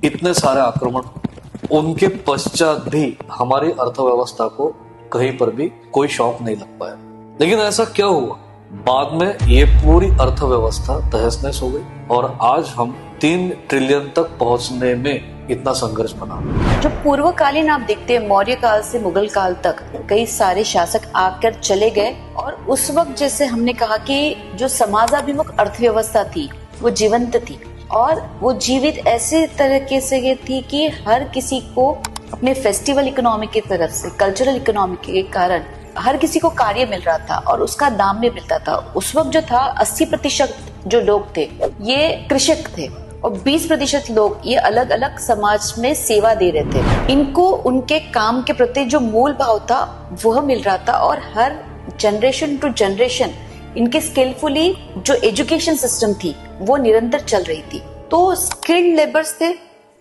इतने सारे आक्रमण, उनके पश्चात भी हमारी अर्थव्यवस्था को कहीं पर भी कोई शॉक नहीं लग पाया। लेकिन ऐसा क्या हुआ, बाद में ये पूरी अर्थव्यवस्था तहस नहस हो गई और आज हम 3 ट्रिलियन तक पहुंचने में इतना संघर्ष बना। जो पूर्वकालीन आप देखते हैं, मौर्य काल से मुगल काल तक कई सारे शासक आकर चले गए और उस वक्त जैसे हमने कहा कि जो समाजाभिमुख अर्थव्यवस्था थी वो जीवंत थी और वो जीवित ऐसे तरीके से थी कि हर किसी को अपने फेस्टिवल इकोनॉमी की तरफ से, कल्चरल इकोनॉमी के कारण हर किसी को कार्य मिल रहा था और उसका दाम भी मिलता था। उस वक्त जो था 80% जो लोग थे ये कृषक थे और 20% लोग ये अलग अलग समाज में सेवा दे रहे थे। इनको उनके काम के प्रति जो मूल भाव था वह मिल रहा था और हर जनरेशन टू जनरेशन इनके स्किलफुली जो एजुकेशन सिस्टम थी वो निरंतर चल रही थी। तो स्किल्ड लेबर्स थे,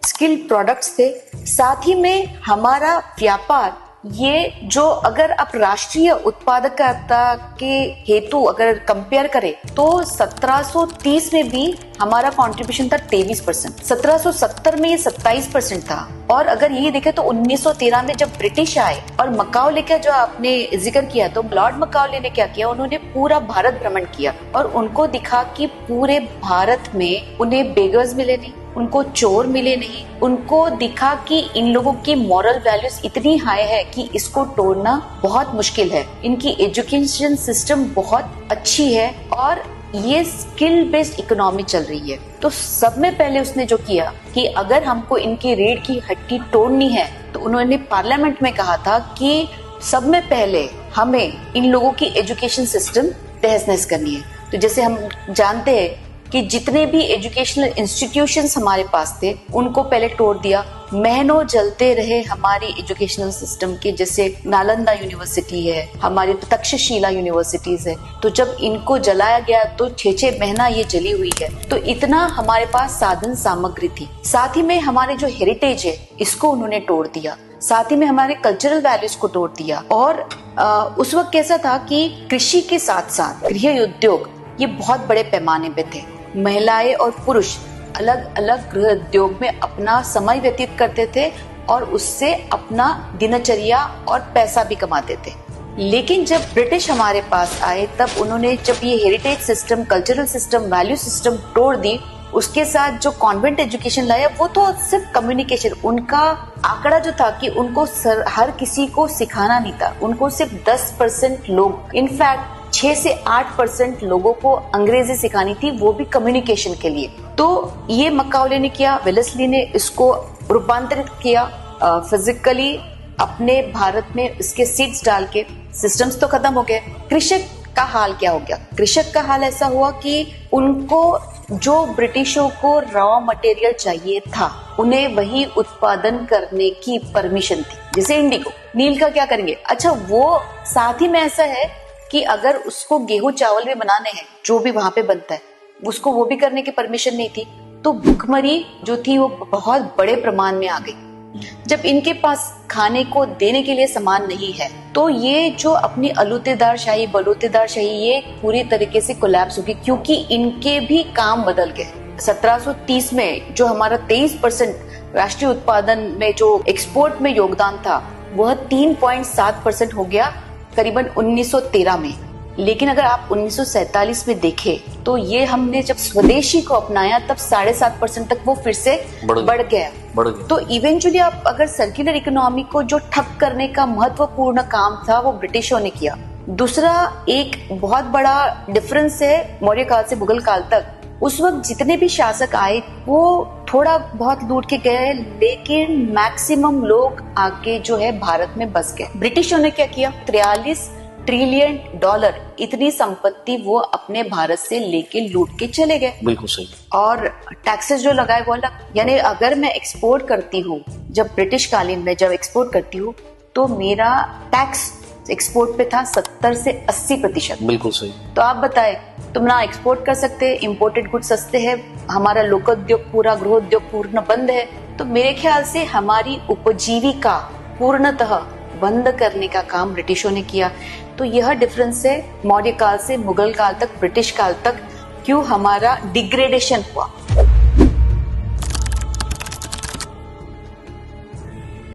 स्किल्ड प्रोडक्ट्स थे, साथ ही में हमारा व्यापार ये जो अगर आप राष्ट्रीय उत्पादकता के हेतु अगर कंपेयर करें तो 1730 में भी हमारा कंट्रीब्यूशन था 23%, 1770 में ये 27% था और अगर ये देखें तो 1913 में जब ब्रिटिश आए और मकाओले का जो आपने जिक्र किया, तो लॉर्ड मकाओले ने क्या किया, उन्होंने पूरा भारत भ्रमण किया और उनको दिखा कि पूरे भारत में उन्हें बेगर्स मिले नहीं, उनको चोर मिले नहीं, उनको दिखा कि इन लोगों की मॉरल वैल्यूज इतनी हाई है कि इसको तोड़ना बहुत मुश्किल है, इनकी एजुकेशन सिस्टम बहुत अच्छी है और ये स्किल बेस्ड इकोनॉमी चल रही है। तो सब में पहले उसने जो किया कि अगर हमको इनकी रीढ़ की हड्डी तोड़नी है तो उन्होंने पार्लियामेंट में कहा था कि सब में पहले हमें इन लोगों की एजुकेशन सिस्टम तहस नहस करनी है। तो जैसे हम जानते हैं कि जितने भी एजुकेशनल इंस्टीट्यूशंस हमारे पास थे उनको पहले तोड़ दिया, महीनों जलते रहे हमारी एजुकेशनल सिस्टम के, जैसे नालंदा यूनिवर्सिटी है, हमारी तक्षशिला यूनिवर्सिटीज है, तो जब इनको जलाया गया तो 6-6 महीना ये जली हुई है। तो इतना हमारे पास साधन सामग्री थी, साथ ही में हमारे जो हेरिटेज है इसको उन्होंने तोड़ दिया, साथ ही में हमारे कल्चरल वैल्यूज को तोड़ दिया। और उस वक्त कैसा था कि कृषि के साथ साथ गृह उद्योग ये बहुत बड़े पैमाने पे थे, महिलाएं और पुरुष अलग अलग गृह उद्योग में अपना समय व्यतीत करते थे और उससे अपना दिनचर्या और पैसा भी कमाते थे। लेकिन जब ब्रिटिश हमारे पास आए तब उन्होंने जब ये heritage system, cultural system, value system तोड़ दी, उसके साथ जो कॉन्वेंट एजुकेशन लाया वो तो सिर्फ कम्युनिकेशन, उनका आंकड़ा जो था कि उनको हर किसी को सिखाना नहीं था, उनको सिर्फ 10% लोग, इनफैक्ट 6 से 8% लोगों को अंग्रेजी सिखानी थी, वो भी कम्युनिकेशन के लिए। तो ये मकाओले ने किया, वेलेस्ली ने इसको रूपांतरित किया फिजिकली अपने भारत में, इसके सीड्स डाल के। सिस्टम्स तो खत्म हो गए, कृषक का हाल क्या हो गया? कृषक का हाल ऐसा हुआ कि उनको जो ब्रिटिशों को रॉ मटेरियल चाहिए था उन्हें वही उत्पादन करने की परमिशन थी, जैसे इंडिगो, नील का क्या करेंगे? अच्छा, वो साथ ही में ऐसा है कि अगर उसको गेहूं चावल भी बनाने हैं जो भी वहां पे बनता है उसको वो भी करने की परमिशन नहीं थी। तो भुखमरी जो थी वो बहुत बड़े प्रमाण में आ गई। जब इनके पास खाने को देने के लिए सामान नहीं है तो ये जो अपनी अलूतेदार शाही, बलूतेदार शाही, ये पूरी तरीके से कोलैप्स होगी, क्योंकि इनके भी काम बदल गए। 1730 में जो हमारा 23% राष्ट्रीय उत्पादन में जो एक्सपोर्ट में योगदान था वह 3.7% हो गया करीबन 1913 में। लेकिन अगर आप 1947 में देखें तो ये हमने जब स्वदेशी को अपनाया तब 7.5% तक वो फिर से बढ़ गया। तो इवेंचुअली आप अगर सर्कुलर इकोनॉमी को जो ठप करने का महत्वपूर्ण काम था वो ब्रिटिशों ने किया। दूसरा एक बहुत बड़ा डिफरेंस है मौर्य काल से मुगल काल तक, उस वक्त जितने भी शासक आए वो थोड़ा बहुत लूट के गए, लेकिन मैक्सिमम लोग आके जो है भारत में बस गए। ब्रिटिशों ने क्या किया, 43 ट्रिलियन डॉलर इतनी संपत्ति वो अपने भारत से लेके लूट के चले गए। बिल्कुल सही। और टैक्सेस जो लगाए वो अलग, यानी अगर मैं एक्सपोर्ट करती हूँ, जब ब्रिटिश कालीन में जब एक्सपोर्ट करती हूँ तो मेरा टैक्स एक्सपोर्ट पे था 70 से 80%। बिल्कुल सही। तो आप बताए, तुम ना एक्सपोर्ट कर सकते, इम्पोर्टेड गुड सस्ते हैं, हमारा लोक उद्योग पूरा, गृह उद्योग पूर्ण बंद है, तो मेरे ख्याल से हमारी उपजीविका पूर्णतः बंद करने का काम ब्रिटिशों ने किया। तो यह डिफरेंस है मौर्य काल से मुगल काल तक, ब्रिटिश काल तक, क्यों हमारा डिग्रेडेशन हुआ।